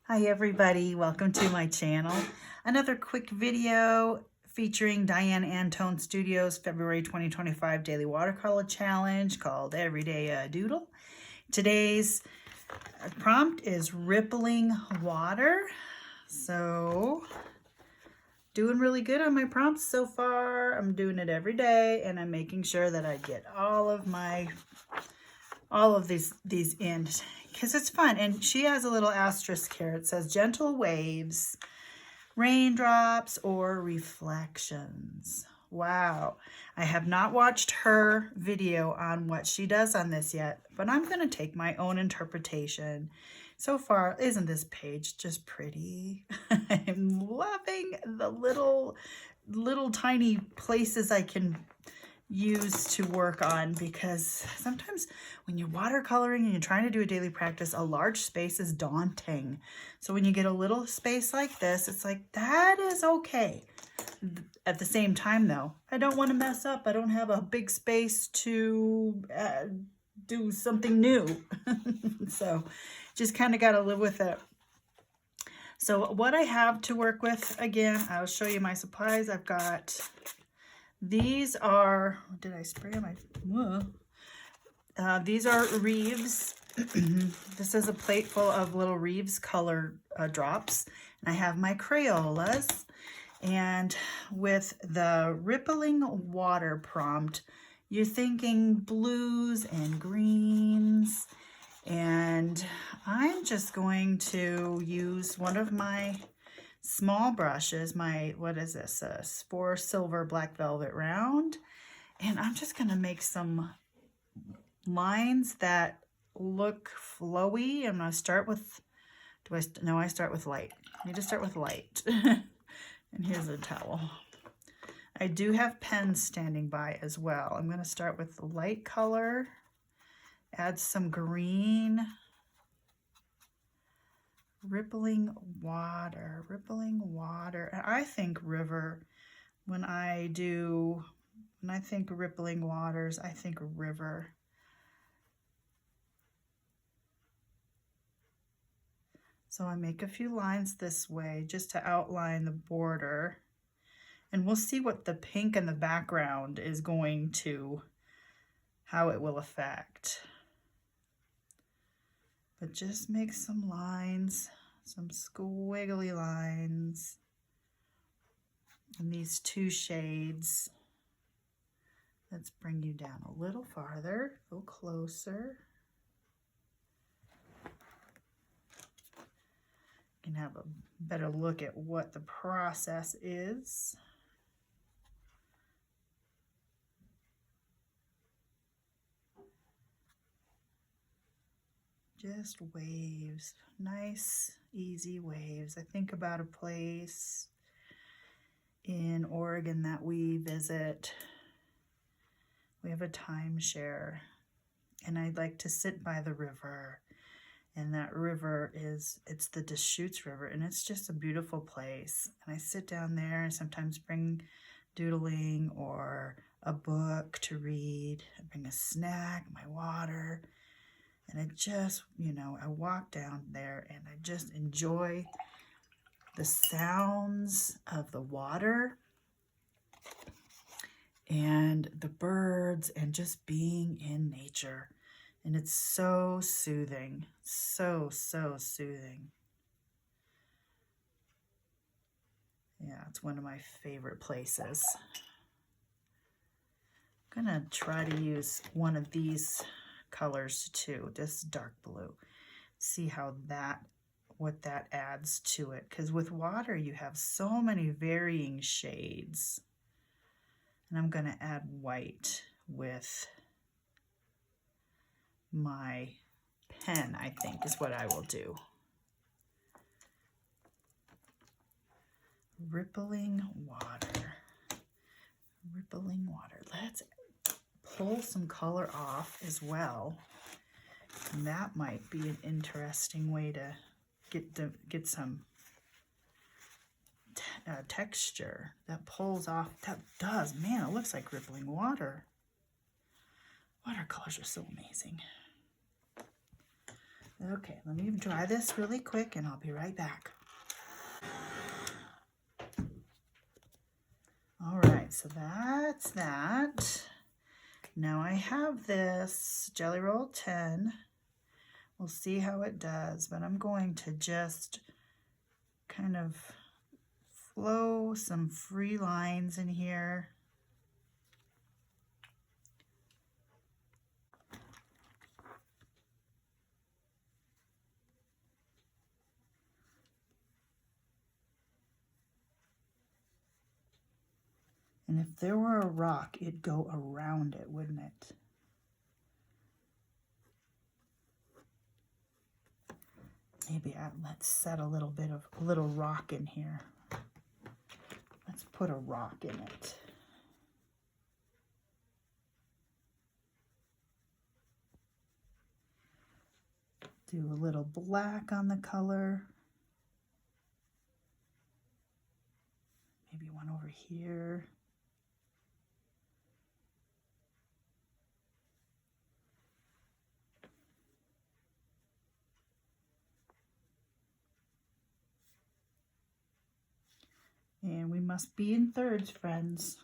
Hi everybody, welcome to my channel. Another quick video featuring Diane Antone Studios February 2025 Daily Watercolor Challenge called Everyday Doodle. Today's prompt is rippling water. So, doing really good on my prompts so far. I'm doing it every day and I'm making sure that I get all of these in because it's fun. And she has a little asterisk here. It says gentle waves, raindrops, or reflections. Wow. I have not watched her video on what she does on this yet, but I'm going to take my own interpretation. So far, isn't this page just pretty? I'm loving the little tiny places I can use to work on, because sometimes when you're watercoloring and you're trying to do a daily practice, a large space is daunting. So when you get a little space like this, it's like, that is okay. At the same time though, I don't want to mess up. I don't have a big space to do something new. So just kind of got to live with it. So what I have to work with, again, I'll show you my supplies. I've got these are, did I spray them? These are Reeves. This is a plate full of little Reeves color drops. And I have my Crayolas. And with the rippling water prompt, you're thinking blues and greens. And I'm just going to use one of my small brushes, what is this, a Spore Silver Black Velvet Round, and I'm just going to make some lines that look flowy. I'm going to start with, I start with light. I need to start with light. And here's a towel. I do have pens standing by as well. I'm going to start with the light color, add some green, rippling water. And I think river. When I think rippling waters, I think river. So I make a few lines this way just to outline the border. And we'll see what the pink in the background is going to, how it will affect. But just make some lines, some squiggly lines. And these two shades. Let's bring you down a little farther, a little closer. You can have a better look at what the process is. Just waves, nice, easy waves. I think about a place in Oregon that we visit. We have a timeshare, and I'd like to sit by the river. And that river it's the Deschutes River, and it's just a beautiful place. And I sit down there and sometimes bring doodling or a book to read. I bring a snack, my water, and I just, I walk down there and I just enjoy the sounds of the water and the birds and just being in nature. And it's so soothing, so soothing. Yeah, it's one of my favorite places. I'm gonna try to use one of these colors too, this dark blue. See how what that adds to it. Because with water, you have so many varying shades. And I'm gonna add white with my pen, I think, is what I will do. Rippling water. Rippling water. Let's pull some color off as well. And that might be an interesting way to get some texture that pulls off. That does, man, it looks like rippling water. Watercolors are so amazing. Okay, let me dry this really quick and I'll be right back. All right, so that's that. Now I have this Jelly Roll 10. We'll see how it does, but I'm going to just kind of flow some free lines in here. And if there were a rock, it'd go around it, wouldn't it? Maybe let's set a little rock in here. Let's put a rock in it. Do a little black on the color. Maybe one over here. And we must be in thirds, friends.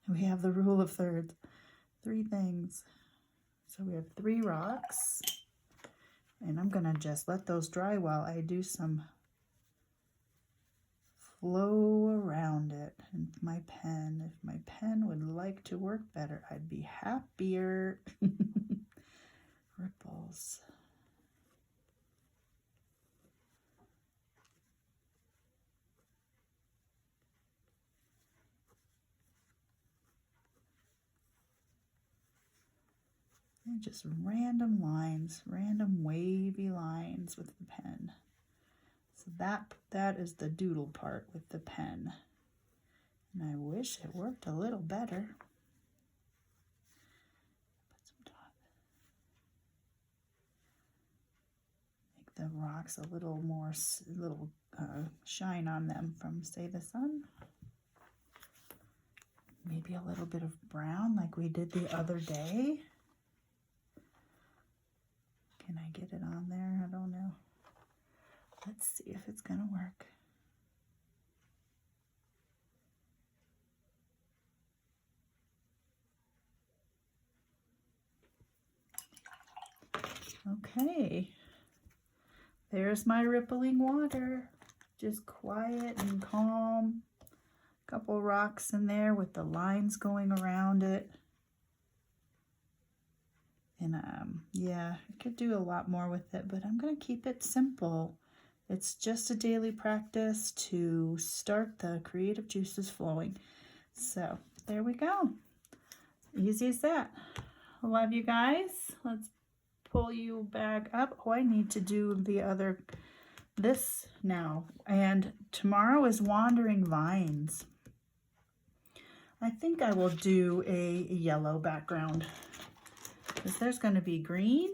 We have the rule of thirds. 3 things. So we have 3 rocks. And I'm going to just let those dry while I do some flow around it. And my pen, if my pen would like to work better, I'd be happier. Ripples. And just random lines, random wavy lines with the pen. So that is the doodle part with the pen. And I wish it worked a little better. Put some dot. Make the rocks a little more, shine on them from, say, the sun. Maybe a little bit of brown like we did the other day. Can I get it on there? I don't know. Let's see if it's gonna work. Okay, there's my rippling water. Just quiet and calm. A couple rocks in there with the lines going around it. And yeah, I could do a lot more with it, but I'm gonna keep it simple. It's just a daily practice to start the creative juices flowing. So there we go. Easy as that. I love you guys. Let's pull you back up. Oh, I need to do this now. And tomorrow is Wandering Vines. I think I will do a yellow background because there's going to be green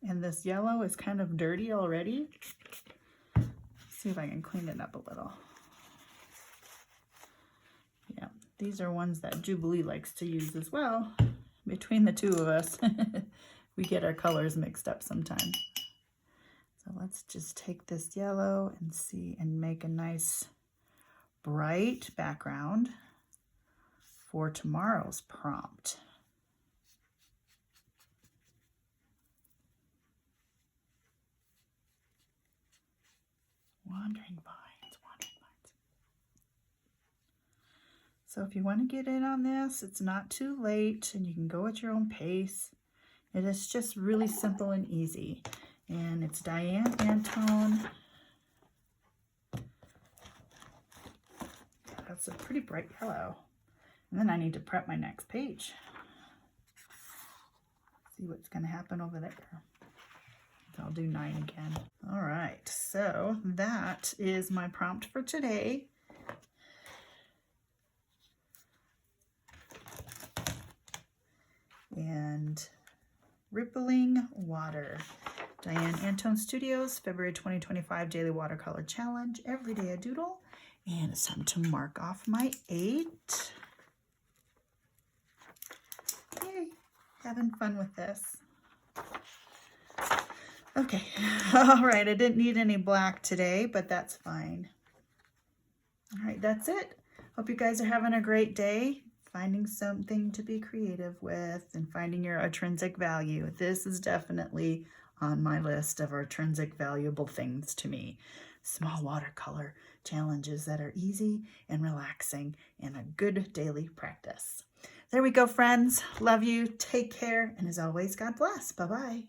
and this yellow is kind of dirty already. See if I can clean it up a little. Yeah, these are ones that Jubilee likes to use as well. Between the two of us, we get our colors mixed up sometimes. So let's just take this yellow and make a nice bright background for tomorrow's prompt. Wandering Vines, Wandering Vines. So if you want to get in on this, it's not too late and you can go at your own pace. It is just really simple and easy. And it's Diane Antone. That's a pretty bright yellow. And then I need to prep my next page. See what's going to happen over there. I'll do 9 again. All right, so that is my prompt for today. And Rippling Water. Diane Antone Studios, February 2025 Daily Watercolor Challenge. Every day a doodle. And it's time to mark off my 8. Yay, having fun with this. Okay, all right, I didn't need any black today, but that's fine. All right, that's it. Hope you guys are having a great day, finding something to be creative with and finding your intrinsic value. This is definitely on my list of intrinsic valuable things to me. Small watercolor challenges that are easy and relaxing and a good daily practice. There we go, friends. Love you. Take care. And as always, God bless. Bye-bye.